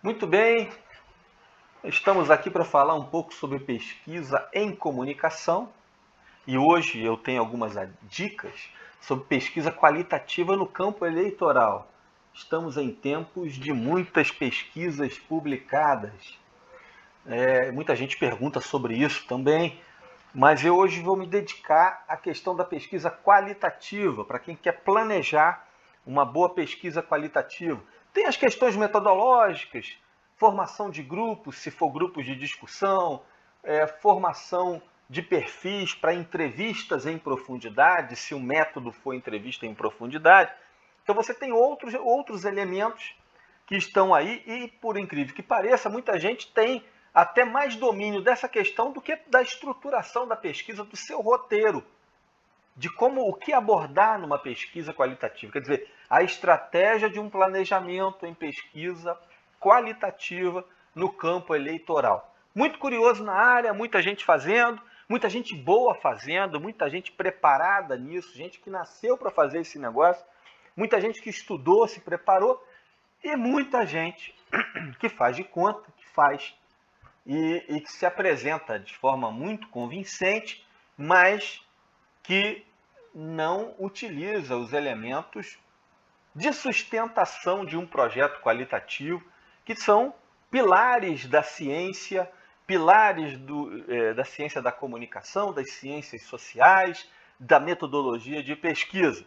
Muito bem, estamos aqui para falar um pouco sobre pesquisa em comunicação e hoje eu tenho algumas dicas sobre pesquisa qualitativa no campo eleitoral. Estamos em tempos de muitas pesquisas publicadas. Muita gente pergunta sobre isso também, mas eu hoje vou me dedicar à questão da pesquisa qualitativa, para quem quer planejar uma boa pesquisa qualitativa. Tem as questões metodológicas, formação de grupos, se for grupos de discussão, formação de perfis para entrevistas em profundidade, se o método for entrevista em profundidade. Então você tem outros elementos que estão aí e, por incrível que pareça, muita gente tem até mais domínio dessa questão do que da estruturação da pesquisa, do seu roteiro, de como o que abordar numa pesquisa qualitativa. Quer dizer, a estratégia de um planejamento em pesquisa qualitativa no campo eleitoral. Muito curioso na área, muita gente fazendo, muita gente boa fazendo, muita gente preparada nisso, gente que nasceu para fazer esse negócio, muita gente que estudou, se preparou, e muita gente que faz de conta, que faz e que se apresenta de forma muito convincente, mas que não utiliza os elementos de sustentação de um projeto qualitativo, que são pilares da ciência, pilares da ciência da comunicação, das ciências sociais, da metodologia de pesquisa.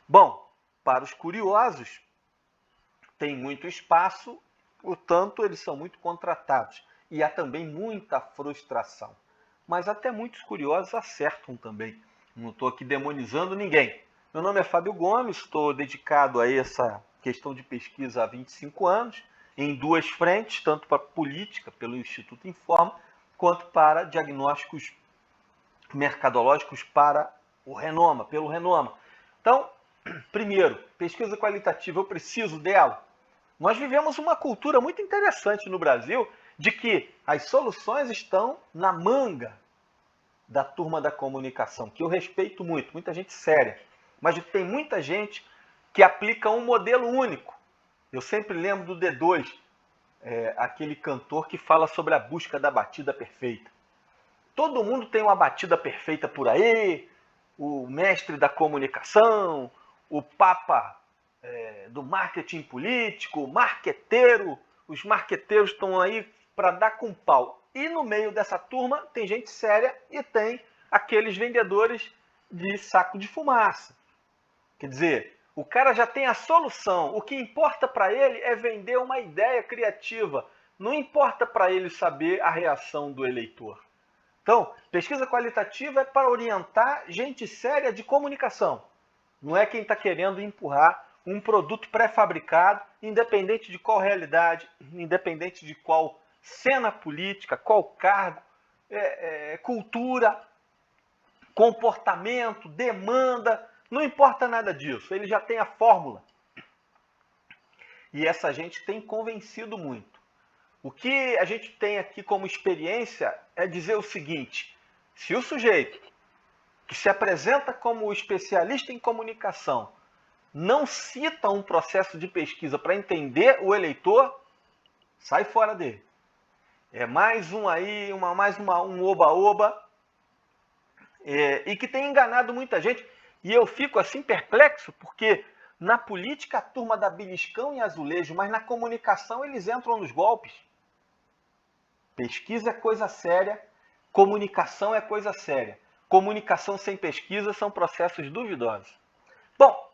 Bom, para os curiosos, tem muito espaço, portanto, eles são muito contratados. E há também muita frustração. Mas até muitos curiosos acertam também. Não estou aqui demonizando ninguém. Meu nome é Fábio Gomes, estou dedicado a essa questão de pesquisa há 25 anos, em duas frentes, tanto para política, pelo Instituto Informa, quanto para diagnósticos mercadológicos para o Renoma, pelo Renoma. Então, primeiro, pesquisa qualitativa, eu preciso dela. Nós vivemos uma cultura muito interessante no Brasil de que as soluções estão na manga da turma da comunicação, que eu respeito muito, muita gente séria, mas tem muita gente que aplica um modelo único. Eu sempre lembro do D2, aquele cantor que fala sobre a busca da batida perfeita. Todo mundo tem uma batida perfeita por aí, o mestre da comunicação, o papa do marketing político, o marqueteiro, os marqueteiros estão aí para dar com pau. E no meio dessa turma tem gente séria e tem aqueles vendedores de saco de fumaça. Quer dizer, o cara já tem a solução. O que importa para ele é vender uma ideia criativa. Não importa para ele saber a reação do eleitor. Então, pesquisa qualitativa é para orientar gente séria de comunicação. Não é quem está querendo empurrar um produto pré-fabricado, independente de qual realidade, independente de qual cena política, qual cargo, cultura, comportamento, demanda, não importa nada disso. Ele já tem a fórmula. E essa gente tem convencido muito. O que a gente tem aqui como experiência é dizer o seguinte: se o sujeito que se apresenta como especialista em comunicação não cita um processo de pesquisa para entender o eleitor, sai fora dele. É mais um aí, um oba-oba, e que tem enganado muita gente. E eu fico assim perplexo, porque na política a turma dá beliscão e azulejo, mas na comunicação eles entram nos golpes. Pesquisa é coisa séria, comunicação é coisa séria. Comunicação sem pesquisa são processos duvidosos. Bom,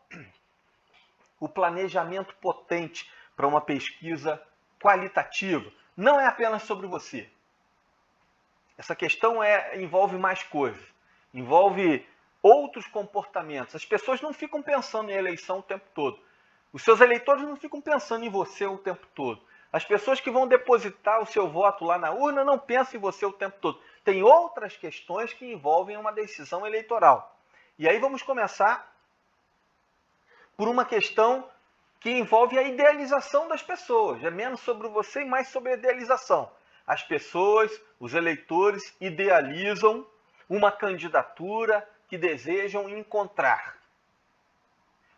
o planejamento potente para uma pesquisa qualitativa não é apenas sobre você. Essa questão envolve mais coisas. Envolve outros comportamentos. As pessoas não ficam pensando em eleição o tempo todo. Os seus eleitores não ficam pensando em você o tempo todo. As pessoas que vão depositar o seu voto lá na urna não pensam em você o tempo todo. Tem outras questões que envolvem uma decisão eleitoral. E aí vamos começar por uma questão que envolve a idealização das pessoas. É menos sobre você e mais sobre a idealização. As pessoas, os eleitores, idealizam uma candidatura que desejam encontrar.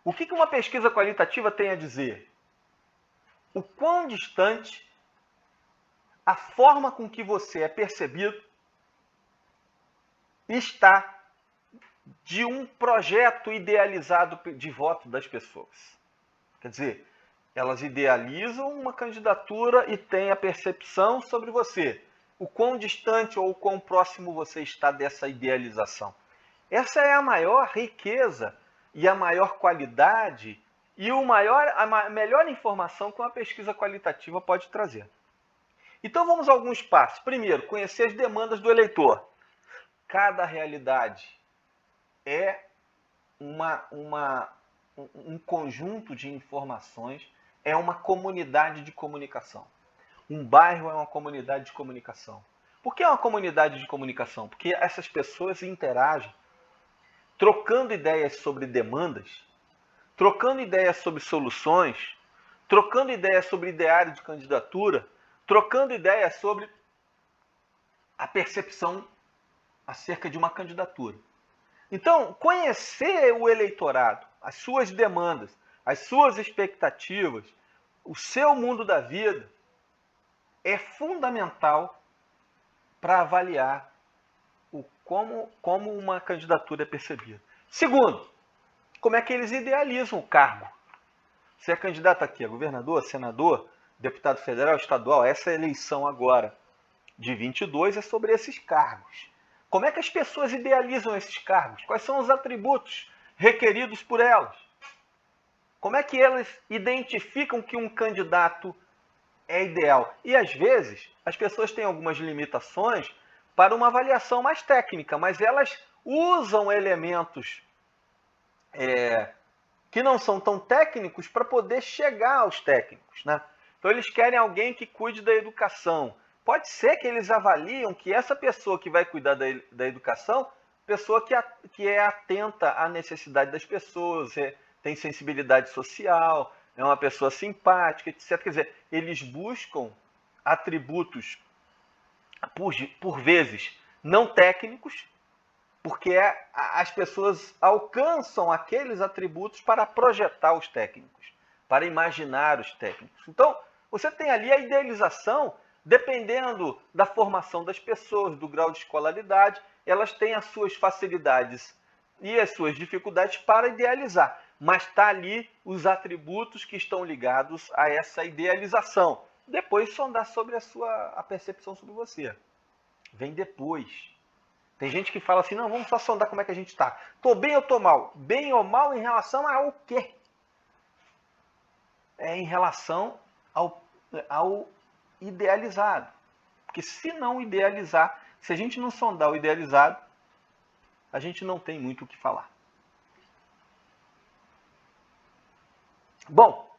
O que uma pesquisa qualitativa tem a dizer? O quão distante a forma com que você é percebido está de um projeto idealizado de voto das pessoas. Quer dizer, elas idealizam uma candidatura e têm a percepção sobre você. O quão distante ou o quão próximo você está dessa idealização. Essa é a maior riqueza e a maior qualidade e a melhor informação que uma pesquisa qualitativa pode trazer. Então vamos a alguns passos. Primeiro, conhecer as demandas do eleitor. Cada realidade é um conjunto de informações, é uma comunidade de comunicação. Um bairro é uma comunidade de comunicação. Por que é uma comunidade de comunicação? Porque essas pessoas interagem, trocando ideias sobre demandas, trocando ideias sobre soluções, trocando ideias sobre ideário de candidatura, trocando ideias sobre a percepção acerca de uma candidatura. Então, conhecer o eleitorado, as suas demandas, as suas expectativas, o seu mundo da vida, é fundamental para avaliar como uma candidatura é percebida. Segundo, como é que eles idealizam o cargo? Você é candidato aqui a governador, senador, deputado federal, estadual, essa eleição agora de 22 é sobre esses cargos. Como é que as pessoas idealizam esses cargos? Quais são os atributos requeridos por elas? Como é que elas identificam que um candidato é ideal? E às vezes as pessoas têm algumas limitações para uma avaliação mais técnica, mas elas usam elementos que não são tão técnicos para poder chegar aos técnicos, né? Então eles querem alguém que cuide da educação. Pode ser que eles avaliam que essa pessoa que vai cuidar da educação, pessoa que é atenta à necessidade das pessoas, tem sensibilidade social, é uma pessoa simpática, etc. Quer dizer, eles buscam atributos, por vezes, não técnicos, porque as pessoas alcançam aqueles atributos para projetar os técnicos, para imaginar os técnicos. Então, você tem ali a idealização, dependendo da formação das pessoas, do grau de escolaridade, elas têm as suas facilidades e as suas dificuldades para idealizar. Mas está ali os atributos que estão ligados a essa idealização. Depois sondar sobre a percepção sobre você. Vem depois. Tem gente que fala assim, não, vamos só sondar como é que a gente está. Estou bem ou estou mal? Bem ou mal em relação ao quê? É em relação ao idealizado. Porque se não idealizar, se a gente não sondar o idealizado, a gente não tem muito o que falar. Bom,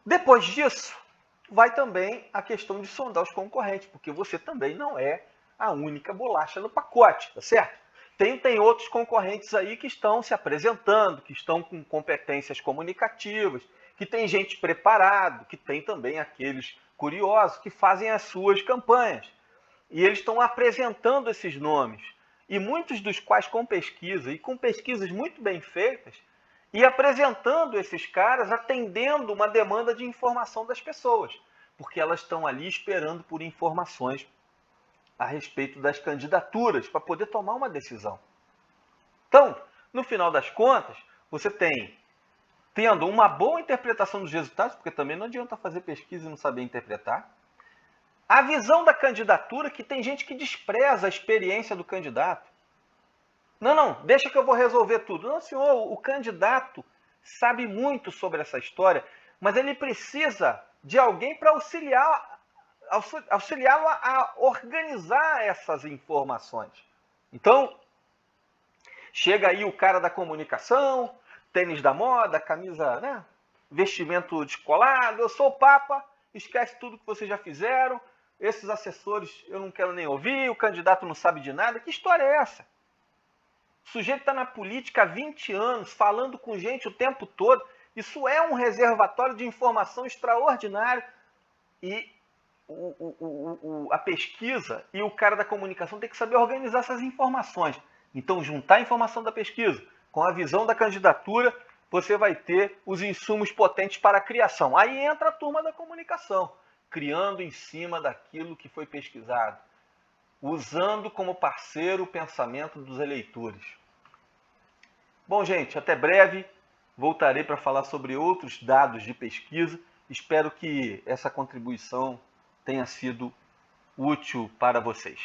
depois disso, vai também a questão de sondar os concorrentes, porque você também não é a única bolacha no pacote, tá certo? Tem outros concorrentes aí que estão se apresentando, que estão com competências comunicativas, que tem gente preparada, que tem também aqueles curiosos que fazem as suas campanhas. E eles estão apresentando esses nomes, e muitos dos quais com pesquisa, e com pesquisas muito bem feitas, e apresentando esses caras, atendendo uma demanda de informação das pessoas, porque elas estão ali esperando por informações a respeito das candidaturas para poder tomar uma decisão. Então, no final das contas, você tendo uma boa interpretação dos resultados, porque também não adianta fazer pesquisa e não saber interpretar, a visão da candidatura, que tem gente que despreza a experiência do candidato. Não, deixa que eu vou resolver tudo. Não, senhor, o candidato sabe muito sobre essa história, mas ele precisa de alguém para auxiliá-lo a organizar essas informações. Então, chega aí o cara da comunicação, tênis da moda, camisa, né? Vestimento descolado, eu sou o Papa, esquece tudo que vocês já fizeram, esses assessores eu não quero nem ouvir, o candidato não sabe de nada. Que história é essa? O sujeito está na política há 20 anos, falando com gente o tempo todo. Isso é um reservatório de informação extraordinário. E a pesquisa e o cara da comunicação tem que saber organizar essas informações. Então, juntar a informação da pesquisa com a visão da candidatura, você vai ter os insumos potentes para a criação. Aí entra a turma da comunicação, criando em cima daquilo que foi pesquisado, usando como parceiro o pensamento dos eleitores. Bom, gente, até breve. Voltarei para falar sobre outros dados de pesquisa. Espero que essa contribuição tenha sido útil para vocês.